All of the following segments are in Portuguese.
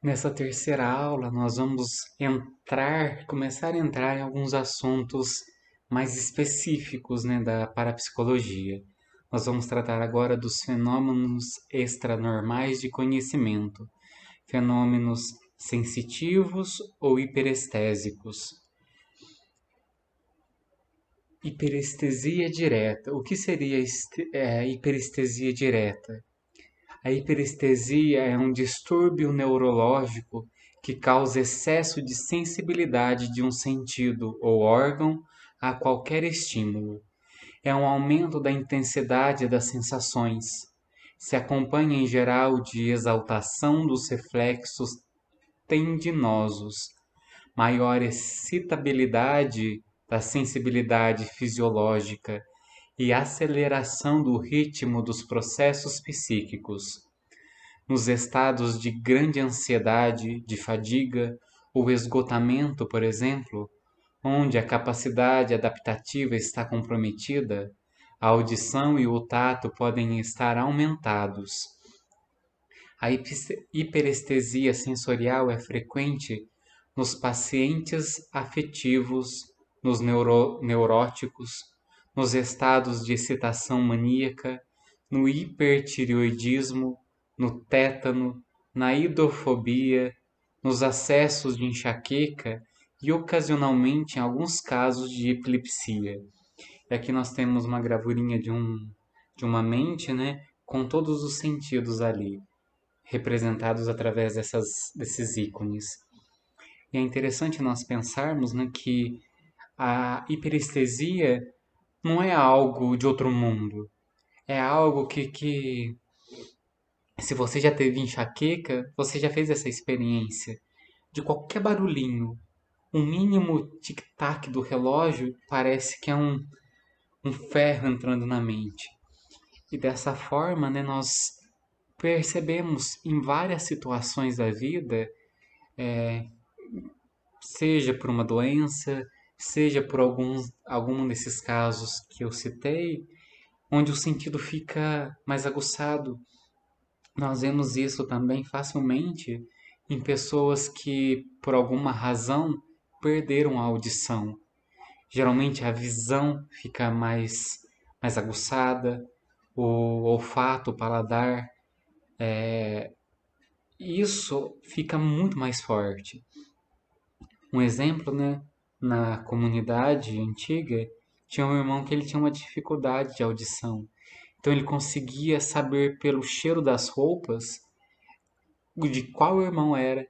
Nessa terceira aula, nós vamos começar a entrar em alguns assuntos mais específicos, né, da parapsicologia. Nós vamos tratar agora dos fenômenos extranormais de conhecimento, fenômenos sensitivos ou hiperestésicos. Hiperestesia direta. O que seria hiperestesia direta? A hiperestesia é um distúrbio neurológico que causa excesso de sensibilidade de um sentido ou órgão a qualquer estímulo. É um aumento da intensidade das sensações. Se acompanha em geral de exaltação dos reflexos tendinosos, maior excitabilidade da sensibilidade fisiológica e aceleração do ritmo dos processos psíquicos. Nos estados de grande ansiedade, de fadiga ou esgotamento, por exemplo, onde a capacidade adaptativa está comprometida, a audição e o tato podem estar aumentados. A hiperestesia sensorial é frequente nos pacientes afetivos, nos neuróticos, nos estados de excitação maníaca, no hipertireoidismo, no tétano, na idofobia, nos acessos de enxaqueca e ocasionalmente em alguns casos de epilepsia. E aqui nós temos uma gravurinha de uma mente, né, com todos os sentidos ali, representados através desses ícones. E é interessante nós pensarmos, né, que a hiperestesia não é algo de outro mundo. É algo que se você já teve enxaqueca, você já fez essa experiência de qualquer barulhinho. O mínimo tic-tac do relógio parece que é um ferro entrando na mente. E dessa forma, né, nós percebemos em várias situações da vida, seja por uma doença, seja por algum desses casos que eu citei, onde o sentido fica mais aguçado. Nós vemos isso também facilmente em pessoas que, por alguma razão, perderam a audição. Geralmente a visão fica mais aguçada, o olfato, o paladar, isso fica muito mais forte. Um exemplo, né, na comunidade antiga, tinha um irmão que ele tinha uma dificuldade de audição. Então ele conseguia saber pelo cheiro das roupas de qual irmão era.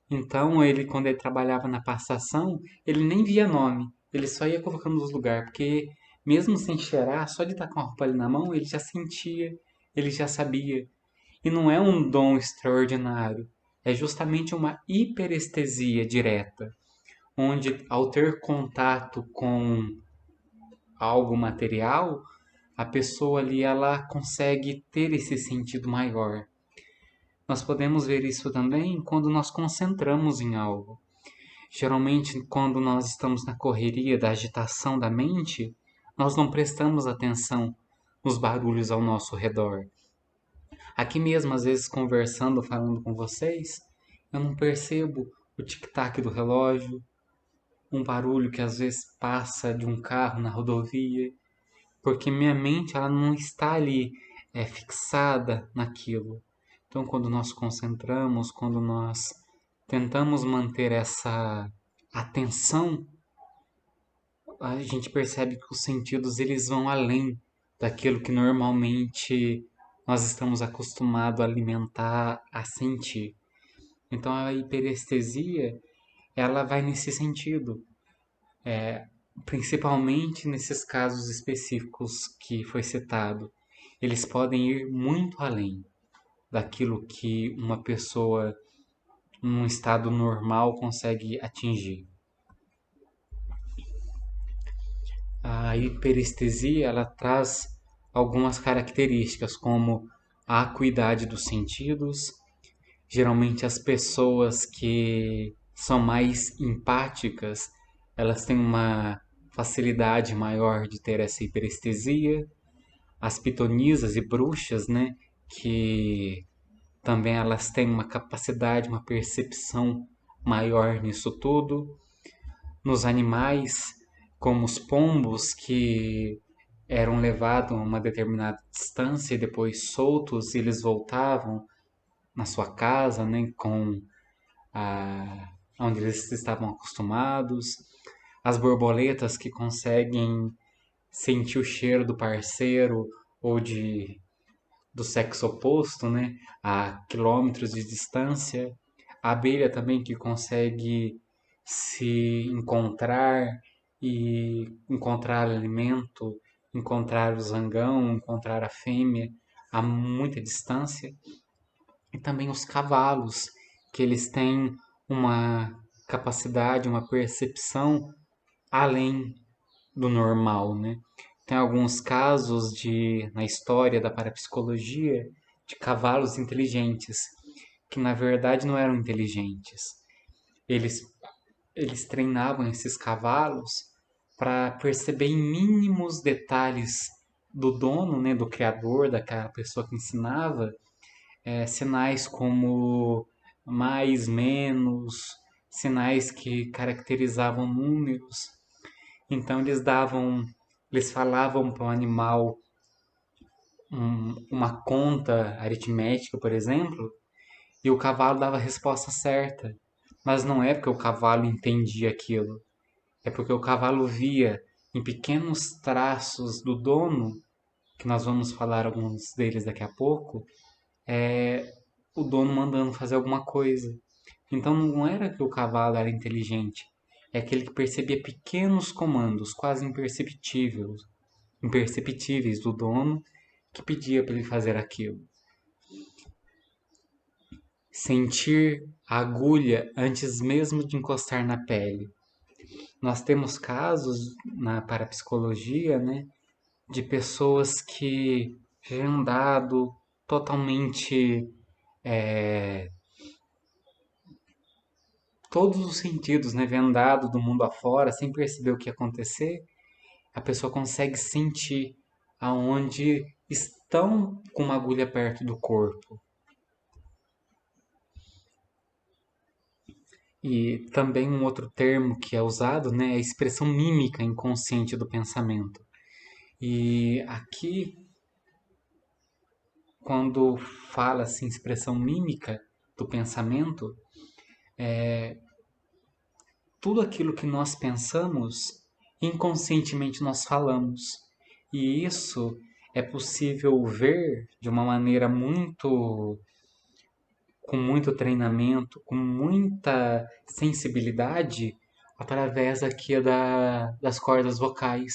Então ele, quando ele trabalhava na passação, ele nem via nome, ele só ia colocando nos lugares, porque mesmo sem cheirar, só de estar com a roupa ali na mão, ele já sentia, ele já sabia. E não é um dom extraordinário, é justamente uma hiperestesia direta, onde ao ter contato com algo material, a pessoa ali ela consegue ter esse sentido maior. Nós podemos ver isso também quando nós concentramos em algo. Geralmente, quando nós estamos na correria da agitação da mente, nós não prestamos atenção nos barulhos ao nosso redor. Aqui mesmo, às vezes, conversando, falando com vocês, eu não percebo o tic-tac do relógio, um barulho que às vezes passa de um carro na rodovia, porque minha mente ela não está ali fixada naquilo. Então, quando nós concentramos, quando nós tentamos manter essa atenção, a gente percebe que os sentidos eles vão além daquilo que normalmente nós estamos acostumados a alimentar, a sentir. Então, a hiperestesia ela vai nesse sentido, principalmente nesses casos específicos que foi citado. Eles podem ir muito além daquilo que uma pessoa num estado normal consegue atingir. A hiperestesia ela traz algumas características como a acuidade dos sentidos. Geralmente as pessoas que são mais empáticas, elas têm uma facilidade maior de ter essa hiperestesia. As pitonisas e bruxas, né, que também elas têm uma capacidade, uma percepção maior nisso tudo. Nos animais, como os pombos, que eram levados a uma determinada distância e depois soltos, eles voltavam na sua casa, né, com a, onde eles estavam acostumados. As borboletas que conseguem sentir o cheiro do parceiro ou do sexo oposto, né, a quilômetros de distância. A abelha também que consegue se encontrar e encontrar alimento, encontrar o zangão, encontrar a fêmea a muita distância. E também os cavalos, que eles têm uma capacidade, uma percepção além do normal, né? Tem alguns casos na história da parapsicologia de cavalos inteligentes, que na verdade não eram inteligentes. Eles, eles treinavam esses cavalos para perceber em mínimos detalhes do dono, né, do criador, daquela pessoa que ensinava, sinais como mais, menos, sinais que caracterizavam números. Então eles falavam para o animal uma conta aritmética, por exemplo, e o cavalo dava a resposta certa. Mas não é porque o cavalo entendia aquilo, é porque o cavalo via em pequenos traços do dono, que nós vamos falar alguns deles daqui a pouco, o dono mandando fazer alguma coisa. Então não era que o cavalo era inteligente, é aquele que percebia pequenos comandos, quase imperceptíveis do dono, que pedia para ele fazer aquilo. Sentir a agulha antes mesmo de encostar na pele. Nós temos casos na parapsicologia, né, de pessoas que tinham dado totalmente todos os sentidos, né, vendado do mundo afora, sem perceber o que ia acontecer, a pessoa consegue sentir aonde estão com uma agulha perto do corpo. E também um outro termo que é usado, né, é a expressão mímica inconsciente do pensamento. E aqui, quando fala assim, expressão mímica do pensamento, tudo aquilo que nós pensamos, inconscientemente nós falamos. E isso é possível ver de uma maneira com muito treinamento, com muita sensibilidade, através aqui das cordas vocais.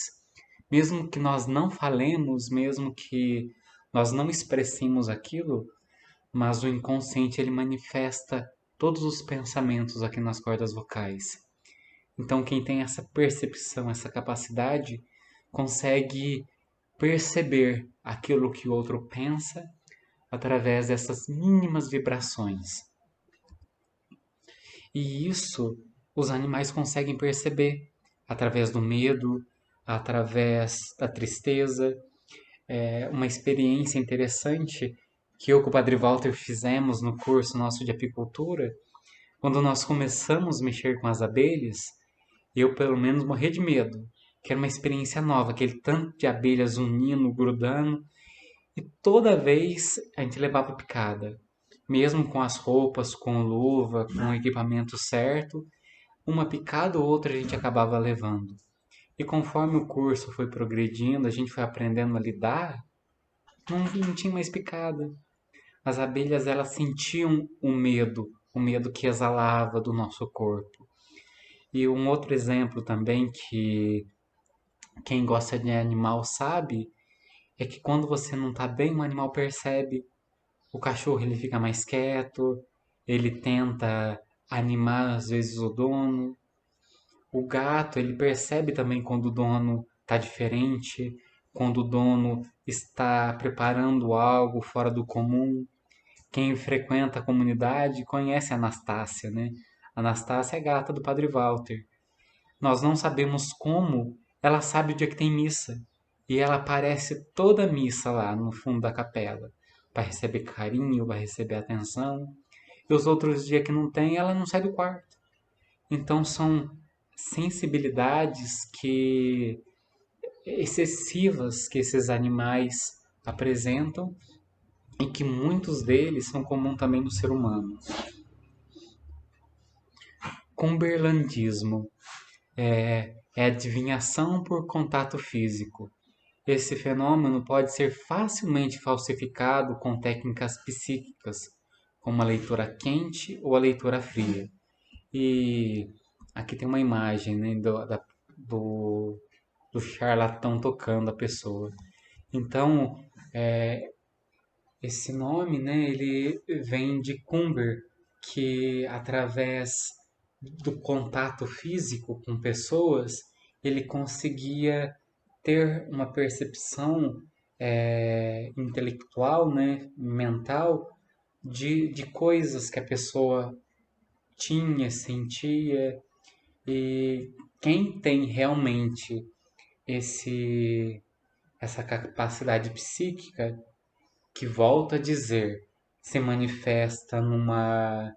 Mesmo que nós não falemos, mesmo que nós não expressemos aquilo, mas o inconsciente ele manifesta todos os pensamentos aqui nas cordas vocais. Então, quem tem essa percepção, essa capacidade, consegue perceber aquilo que o outro pensa através dessas mínimas vibrações. E isso os animais conseguem perceber através do medo, através da tristeza. É uma experiência interessante que eu com o Padre Walter fizemos no curso nosso de apicultura, quando nós começamos a mexer com as abelhas, eu pelo menos morri de medo, que era uma experiência nova, aquele tanto de abelhas unindo, grudando, e toda vez a gente levava picada. Mesmo com as roupas, com luva, com o equipamento certo, uma picada ou outra a gente acabava levando. E conforme o curso foi progredindo, a gente foi aprendendo a lidar, não tinha mais picada. As abelhas elas sentiam o medo que exalava do nosso corpo. E um outro exemplo também que quem gosta de animal sabe é que quando você não está bem, o animal percebe. O cachorro ele fica mais quieto, ele tenta animar às vezes o dono. O gato ele percebe também quando o dono está diferente, quando o dono está preparando algo fora do comum. Quem frequenta a comunidade conhece a Anastácia, né? A Anastácia é gata do Padre Walter. Nós não sabemos como ela sabe o dia que tem missa. E ela aparece toda a missa lá no fundo da capela. para receber carinho, para receber atenção. E os outros dias que não tem, ela não sai do quarto. Então são sensibilidades que excessivas que esses animais apresentam e que muitos deles são comuns também no ser humano. Cumberlandismo é adivinhação por contato físico. Esse fenômeno pode ser facilmente falsificado com técnicas psíquicas, como a leitura quente ou a leitura fria. E aqui tem uma imagem, né, do, do charlatão tocando a pessoa. Então, esse nome, né, ele vem de Cumber, que através do contato físico com pessoas, ele conseguia ter uma percepção intelectual, né, mental, de coisas que a pessoa tinha, sentia, e quem tem realmente essa capacidade psíquica, que volta a dizer, se manifesta numa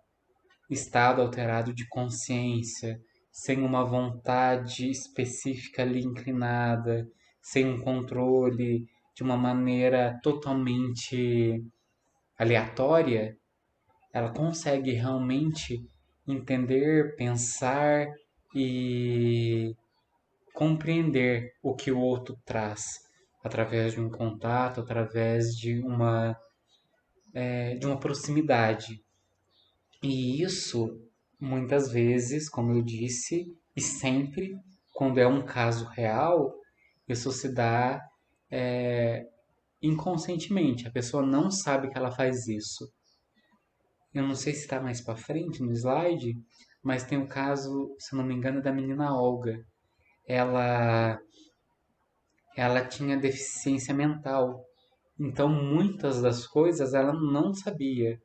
estado alterado de consciência, sem uma vontade específica ali inclinada, sem um controle, de uma maneira totalmente aleatória, ela consegue realmente entender, pensar e compreender o que o outro traz através de um contato, através de uma proximidade. E isso, muitas vezes, como eu disse, e sempre, quando é um caso real, isso se dá inconscientemente. A pessoa não sabe que ela faz isso. Eu não sei se está mais para frente no slide, mas tem o caso, se não me engano, da menina Olga. Ela, ela tinha deficiência mental. Então, muitas das coisas ela não sabia.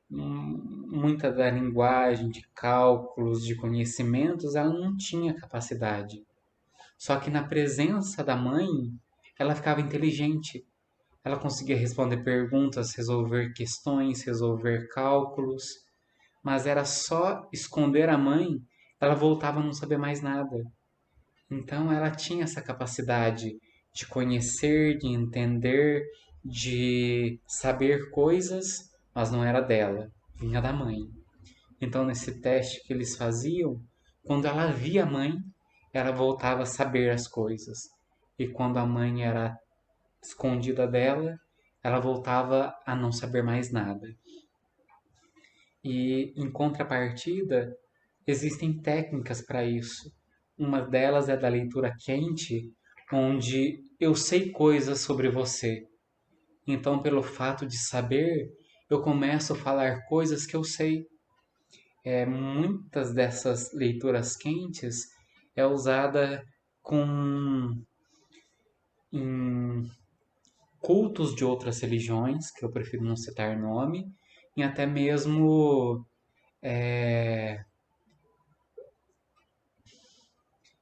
Muita da linguagem, de cálculos, de conhecimentos, ela não tinha capacidade. Só que na presença da mãe, ela ficava inteligente. Ela conseguia responder perguntas, resolver questões, resolver cálculos, mas era só esconder a mãe, ela voltava a não saber mais nada. Então ela tinha essa capacidade de conhecer, de entender, de saber coisas, mas não era dela, vinha da mãe. Então nesse teste que eles faziam, quando ela via a mãe, ela voltava a saber as coisas. E quando a mãe era escondida dela, ela voltava a não saber mais nada. E em contrapartida, existem técnicas para isso. Uma delas é da leitura quente, onde eu sei coisas sobre você. Então, pelo fato de saber, eu começo a falar coisas que eu sei. Muitas dessas leituras quentes é usada em cultos de outras religiões, que eu prefiro não citar nome, e até mesmo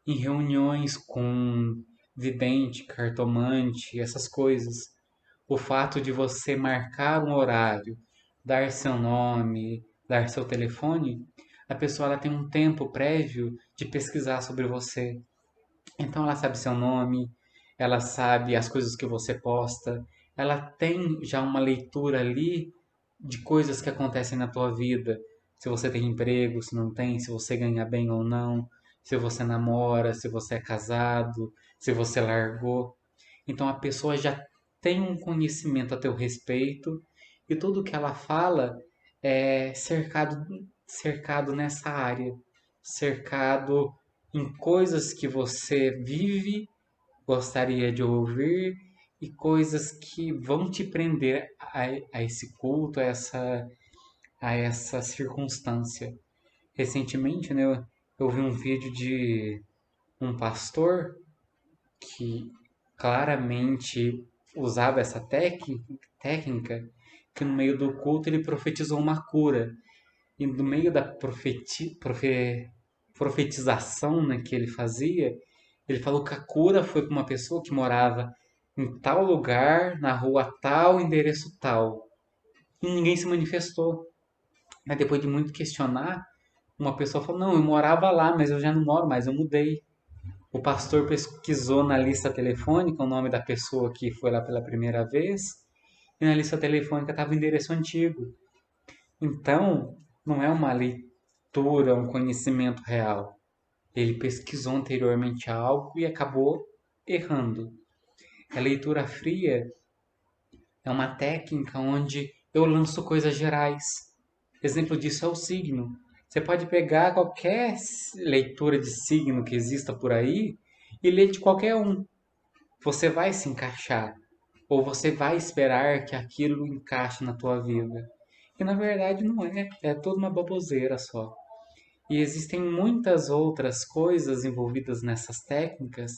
em reuniões com vidente, cartomante, essas coisas. O fato de você marcar um horário, dar seu nome, dar seu telefone, a pessoa ela tem um tempo prévio de pesquisar sobre você. Então ela sabe seu nome, ela sabe as coisas que você posta, ela tem já uma leitura ali de coisas que acontecem na tua vida. Se você tem emprego, se não tem, se você ganha bem ou não, se você namora, se você é casado, se você largou. Então a pessoa já tem um conhecimento a teu respeito e tudo que ela fala é cercado nessa área, cercado em coisas que você vive, gostaria de ouvir e coisas que vão te prender a esse culto, a essa circunstância. Recentemente, né, eu vi um vídeo de um pastor que claramente usava essa técnica, que no meio do culto ele profetizou uma cura. E no meio da profetização, né, que ele fazia, ele falou que a cura foi para uma pessoa que morava em tal lugar, na rua tal, endereço tal. E ninguém se manifestou. Mas depois de muito questionar, uma pessoa falou: não, eu morava lá, mas eu já não moro mais, eu mudei. O pastor pesquisou na lista telefônica o nome da pessoa que foi lá pela primeira vez, e na lista telefônica estava o endereço antigo. Então, não é uma leitura, um conhecimento real. Ele pesquisou anteriormente algo e acabou errando. A leitura fria é uma técnica onde eu lanço coisas gerais. Exemplo disso é o signo. Você pode pegar qualquer leitura de signo que exista por aí e ler de qualquer um. Você vai se encaixar, ou você vai esperar que aquilo encaixe na tua vida. E na verdade não é, é toda uma baboseira só. E existem muitas outras coisas envolvidas nessas técnicas,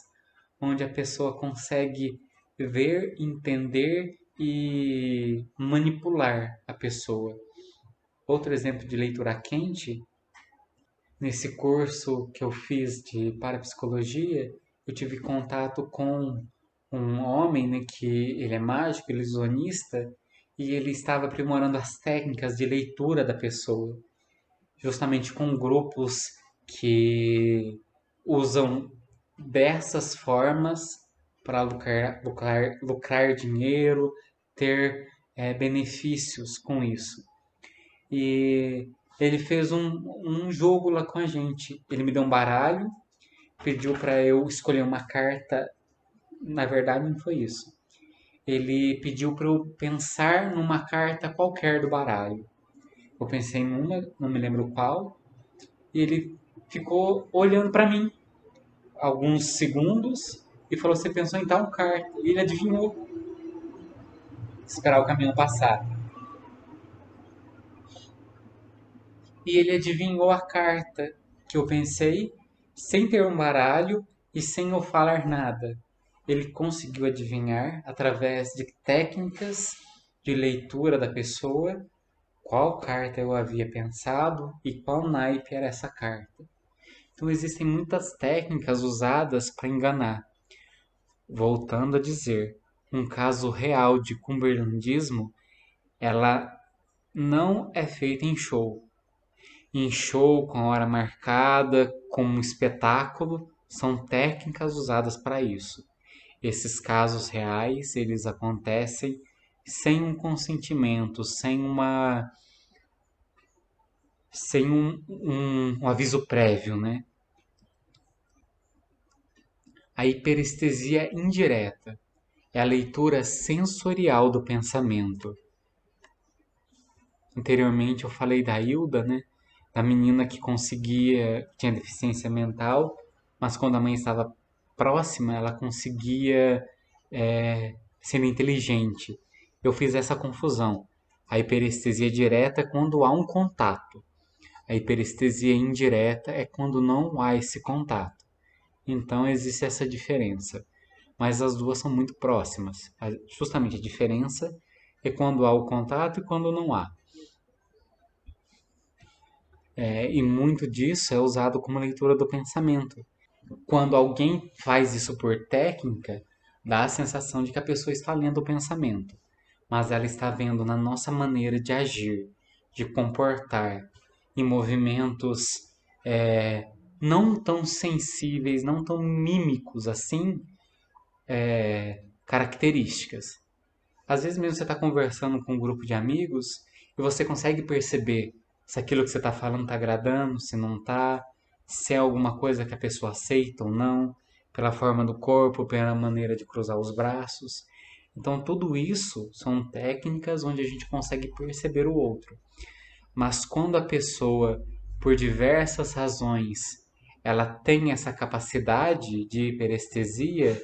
onde a pessoa consegue ver, entender e manipular a pessoa. Outro exemplo de leitura quente, nesse curso que eu fiz de parapsicologia, eu tive contato com um homem, né, que ele é mágico, ilusionista, e ele estava aprimorando as técnicas de leitura da pessoa, justamente com grupos que usam dessas formas para lucrar dinheiro, ter benefícios com isso. E ele fez um jogo lá com a gente. Ele me deu um baralho, pediu para eu escolher uma carta. Na verdade, não foi isso. Ele pediu para eu pensar numa carta qualquer do baralho. Eu pensei numa, não me lembro qual, e ele ficou olhando para mim alguns segundos e falou: Você pensou em tal carta? E ele adivinhou, esperar o caminhão passar. E ele adivinhou a carta que eu pensei sem ter um baralho e sem eu falar nada. Ele conseguiu adivinhar através de técnicas de leitura da pessoa qual carta eu havia pensado e qual naipe era essa carta. Então existem muitas técnicas usadas para enganar. Voltando a dizer, um caso real de cumberlandismo, ela não é feita em show. Em show, com a hora marcada, como um espetáculo, são técnicas usadas para isso. Esses casos reais, eles acontecem sem um consentimento, sem um aviso prévio, né? A hiperestesia indireta é a leitura sensorial do pensamento. Anteriormente eu falei da Hilda, né? Da menina que tinha deficiência mental, mas quando a mãe estava próxima, ela conseguia ser inteligente. Eu fiz essa confusão. A hiperestesia direta é quando há um contato. A hiperestesia indireta é quando não há esse contato. Então existe essa diferença. Mas as duas são muito próximas. Justamente a diferença é quando há o contato e quando não há. E muito disso é usado como leitura do pensamento. Quando alguém faz isso por técnica, dá a sensação de que a pessoa está lendo o pensamento, mas ela está vendo na nossa maneira de agir, de comportar, em movimentos não tão sensíveis, não tão mímicos assim, características. Às vezes mesmo você está conversando com um grupo de amigos e você consegue perceber se aquilo que você está falando está agradando, se não está, se é alguma coisa que a pessoa aceita ou não, pela forma do corpo, pela maneira de cruzar os braços. Então, tudo isso são técnicas onde a gente consegue perceber o outro. Mas quando a pessoa, por diversas razões, ela tem essa capacidade de hiperestesia,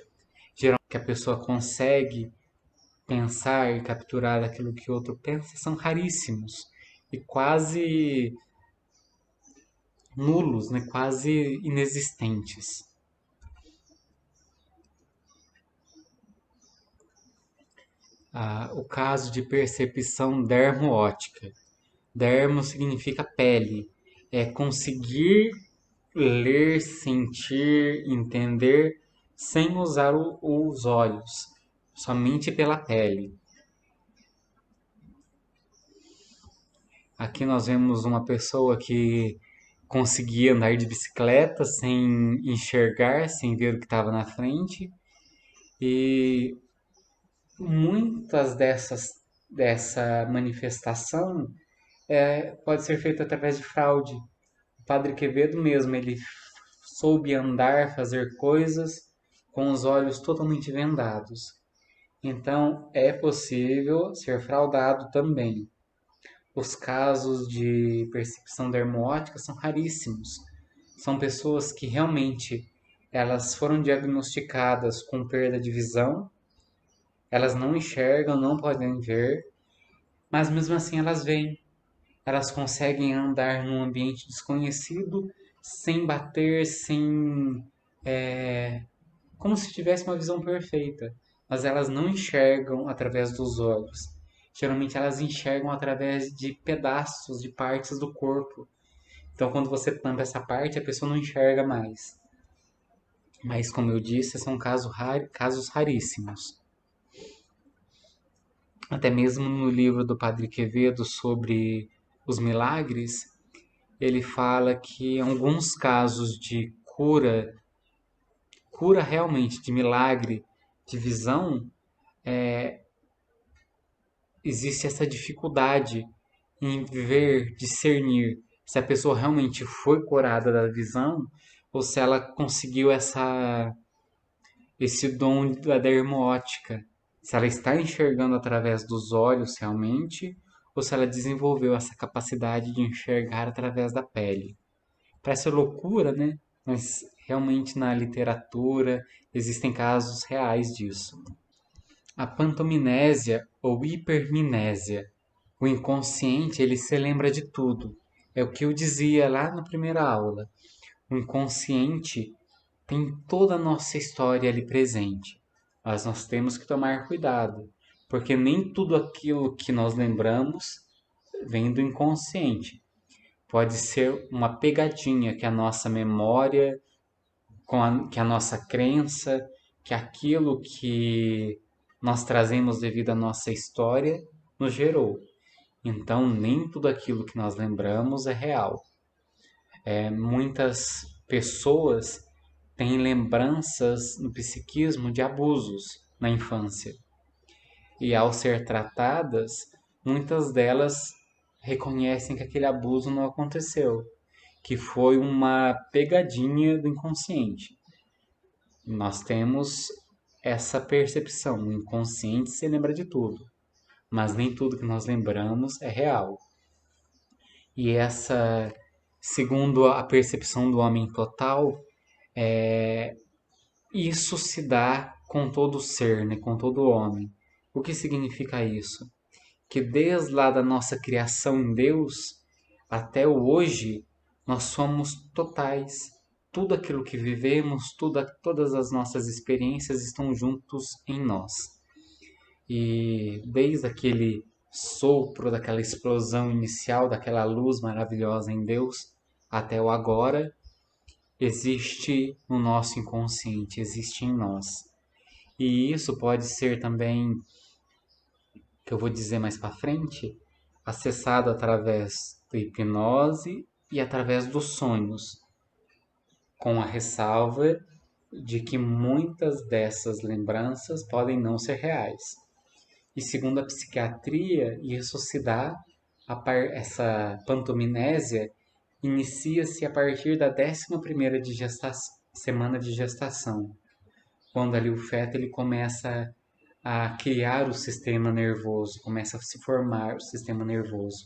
geralmente que a pessoa consegue pensar e capturar aquilo que o outro pensa, são raríssimos e quase nulos, né? Quase inexistentes. O caso de percepção dermoótica. Dermo significa pele. É conseguir ler, sentir, entender sem usar os olhos. somente pela pele. Aqui nós vemos uma pessoa que conseguia andar de bicicleta sem enxergar, sem ver o que estava na frente. E muitas dessa manifestação pode ser feita através de fraude. O Padre Quevedo mesmo, ele soube andar, fazer coisas com os olhos totalmente vendados. Então, é possível ser fraudado também. Os casos de percepção dermótica são raríssimos. São pessoas que realmente elas foram diagnosticadas com perda de visão, elas não enxergam, não podem ver, mas mesmo assim elas veem. Elas conseguem andar num ambiente desconhecido sem bater, sem como se tivesse uma visão perfeita, mas elas não enxergam através dos olhos. Geralmente elas enxergam através de pedaços, de partes do corpo. Então quando você tampa essa parte, a pessoa não enxerga mais. Mas como eu disse, são casos raríssimos. Até mesmo no livro do Padre Quevedo sobre os milagres, ele fala que em alguns casos de cura realmente, de milagre, de visão, existe essa dificuldade em ver, discernir se a pessoa realmente foi curada da visão ou se ela conseguiu esse dom da dermótica, se ela está enxergando através dos olhos realmente ou se ela desenvolveu essa capacidade de enxergar através da pele. Parece loucura, né? Mas realmente na literatura existem casos reais disso. A pantomnésia ou hipermnésia. O inconsciente, ele se lembra de tudo. É o que eu dizia lá na primeira aula. O inconsciente tem toda a nossa história ali presente. Mas nós temos que tomar cuidado, porque nem tudo aquilo que nós lembramos vem do inconsciente. Pode ser uma pegadinha que a nossa memória, que a nossa crença, que aquilo que nós trazemos devido à nossa história nos gerou. Então, nem tudo aquilo que nós lembramos é real. Muitas pessoas têm lembranças no psiquismo de abusos na infância. E ao ser tratadas, muitas delas reconhecem que aquele abuso não aconteceu, que foi uma pegadinha do inconsciente. Nós temos essa percepção, o inconsciente se lembra de tudo, mas nem tudo que nós lembramos é real. E essa, segundo a percepção do homem total, isso se dá com todo ser, né? Com todo homem. O que significa isso? Que desde lá da nossa criação em Deus até o hoje, nós somos totais. Tudo aquilo que vivemos, todas as nossas experiências estão juntos em nós. E desde aquele sopro, daquela explosão inicial, daquela luz maravilhosa em Deus, até o agora, existe no nosso inconsciente, existe em nós. E isso pode ser também, que eu vou dizer mais para frente, acessado através da hipnose e através dos sonhos, com a ressalva de que muitas dessas lembranças podem não ser reais. E segundo a psiquiatria, isso se dá, essa pantomnésia inicia-se a partir da 11ª semana de gestação, quando ali o feto ele começa a criar o sistema nervoso, começa a se formar o sistema nervoso.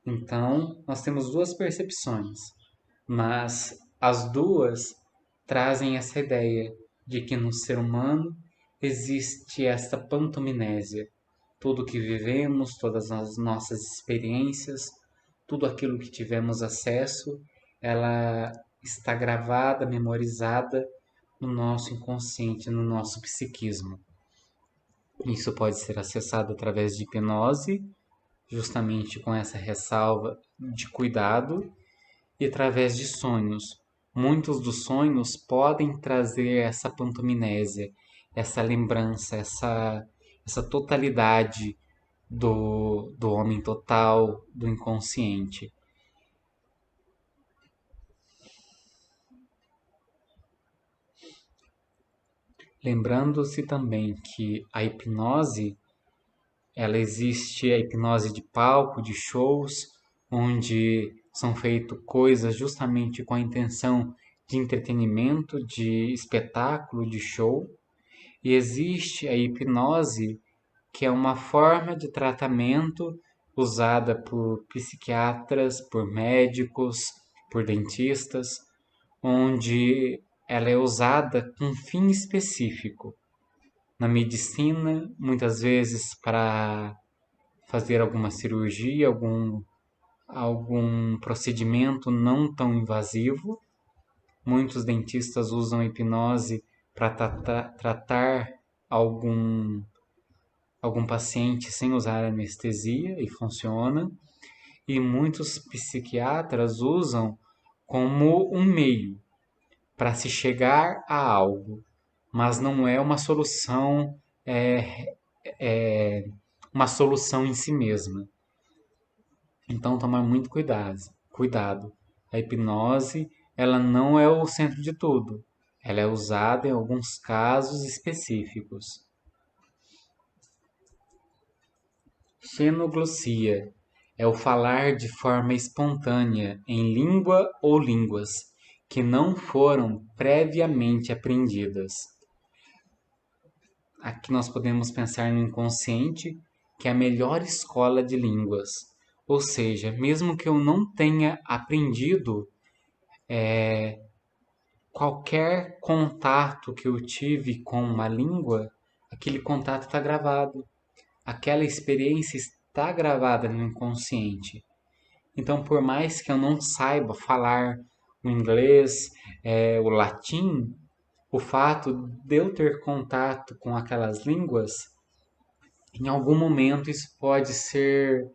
Então, nós temos duas percepções, mas as duas trazem essa ideia de que no ser humano existe essa pantomnésia. Tudo que vivemos, todas as nossas experiências, tudo aquilo que tivemos acesso, ela está gravada, memorizada no nosso inconsciente, no nosso psiquismo. Isso pode ser acessado através de hipnose, justamente com essa ressalva de cuidado, e através de sonhos. Muitos dos sonhos podem trazer essa pantomnésia, essa lembrança, essa totalidade do homem total, do inconsciente. Lembrando-se também que a hipnose, ela existe, a hipnose de palco, de shows, onde são feitas coisas justamente com a intenção de entretenimento, de espetáculo, de show. E existe a hipnose, que é uma forma de tratamento usada por psiquiatras, por médicos, por dentistas, onde ela é usada com um fim específico. Na medicina, muitas vezes para fazer alguma cirurgia, algum procedimento não tão invasivo. Muitos dentistas usam hipnose para tratar algum paciente sem usar anestesia e funciona. E muitos psiquiatras usam como um meio para se chegar a algo, mas não é é uma solução em si mesma. Então, tomar muito cuidado. A hipnose, ela não é o centro de tudo. Ela é usada em alguns casos específicos. Xenoglossia é o falar de forma espontânea em língua ou línguas que não foram previamente aprendidas. Aqui nós podemos pensar no inconsciente, que é a melhor escola de línguas. Ou seja, mesmo que eu não tenha aprendido, qualquer contato que eu tive com uma língua, aquele contato está gravado. Aquela experiência está gravada no inconsciente. Então, por mais que eu não saiba falar o inglês, o latim, o fato de eu ter contato com aquelas línguas, em algum momento isso pode ser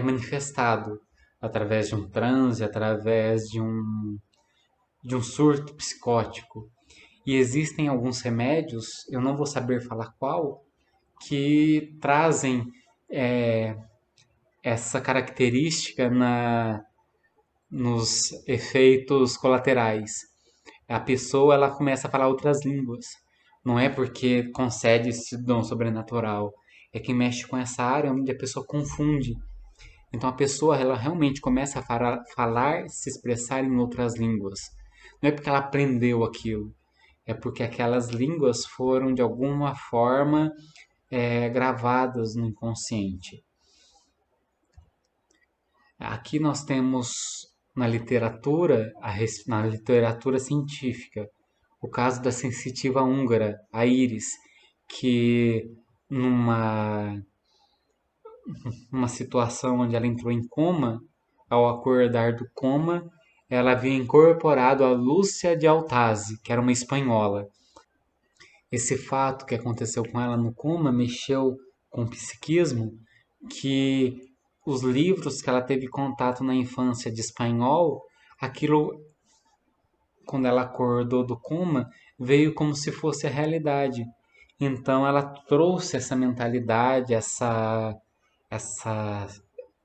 manifestado através de um transe, através de um surto psicótico. E existem alguns remédios, eu não vou saber falar qual, que trazem essa característica nos efeitos colaterais. A pessoa ela começa a falar outras línguas. Não é porque concede esse dom sobrenatural, é que mexe com essa área onde a pessoa confunde. Então a pessoa ela realmente começa a falar, se expressar em outras línguas. Não é porque ela aprendeu aquilo, é porque aquelas línguas foram de alguma forma gravadas no inconsciente. Aqui nós temos na literatura científica, o caso da sensitiva húngara, a Iris, que numa uma situação onde ela entrou em coma, ao acordar do coma, ela havia incorporado a Lúcia de Altazzi, que era uma espanhola. Esse fato que aconteceu com ela no coma mexeu com o psiquismo, que os livros que ela teve contato na infância de espanhol, aquilo, quando ela acordou do coma, veio como se fosse a realidade. Então ela trouxe essa mentalidade, essa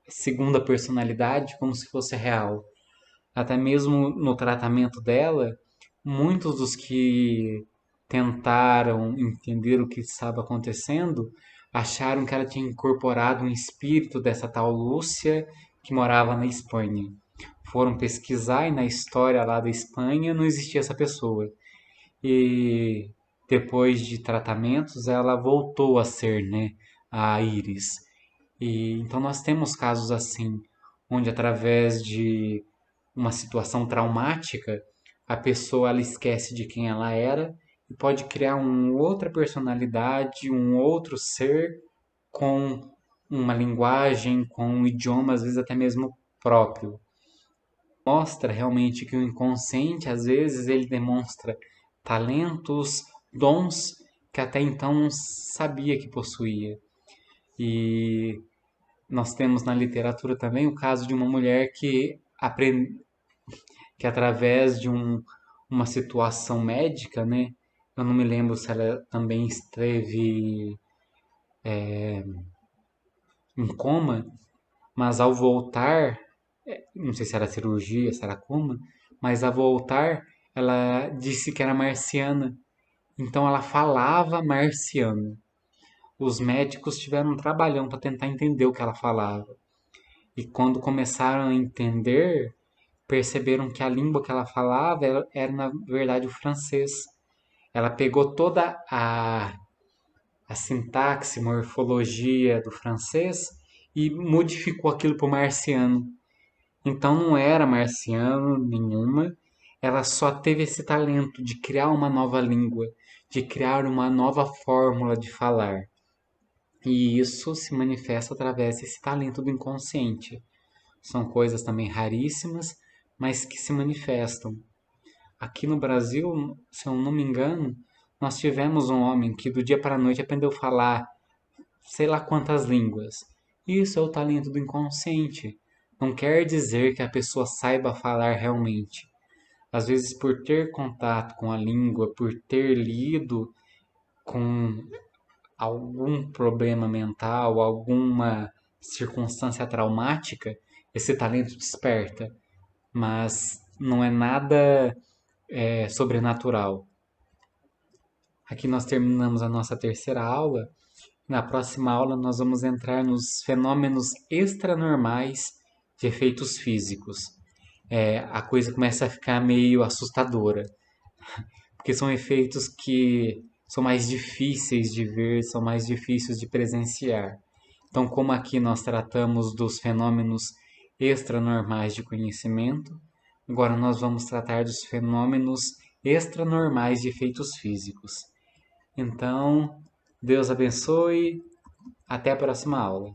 segunda personalidade como se fosse real. Até mesmo no tratamento dela, muitos dos que tentaram entender o que estava acontecendo acharam que ela tinha incorporado um espírito dessa tal Lúcia que morava na Espanha. Foram pesquisar e na história lá da Espanha não existia essa pessoa. E depois de tratamentos ela voltou a ser, né, a Iris. E então nós temos casos assim, onde através de uma situação traumática, a pessoa ela esquece de quem ela era e pode criar uma outra personalidade, um outro ser com uma linguagem, com um idioma, às vezes até mesmo próprio. Mostra realmente que o inconsciente, às vezes, ele demonstra talentos, dons que até então não sabia que possuía. E nós temos na literatura também o caso de uma mulher que através de uma situação médica, né, Eu não me lembro se ela também esteve em coma, mas ao voltar, não sei se era cirurgia, se era coma, mas ao voltar, ela disse que era marciana. Então ela falava marciano. Os médicos tiveram um trabalhão para tentar entender o que ela falava. E quando começaram a entender, perceberam que a língua que ela falava era na verdade o francês. Ela pegou toda a sintaxe, morfologia do francês e modificou aquilo para o marciano. Então não era marciano nenhuma, ela só teve esse talento de criar uma nova língua, de criar uma nova fórmula de falar. E isso se manifesta através desse talento do inconsciente. São coisas também raríssimas, mas que se manifestam. Aqui no Brasil, se eu não me engano, nós tivemos um homem que do dia para a noite aprendeu a falar sei lá quantas línguas. Isso é o talento do inconsciente. Não quer dizer que a pessoa saiba falar realmente. Às vezes, por ter contato com a língua, por ter lido com algum problema mental, alguma circunstância traumática, esse talento desperta. Mas não é nada sobrenatural. Aqui nós terminamos a nossa terceira aula. Na próxima aula, nós vamos entrar nos fenômenos extranormais de efeitos físicos. A coisa começa a ficar meio assustadora, porque são efeitos que são mais difíceis de ver, são mais difíceis de presenciar. Então, como aqui nós tratamos dos fenômenos extranormais de conhecimento, agora nós vamos tratar dos fenômenos extranormais de efeitos físicos. Então, Deus abençoe. Até a próxima aula.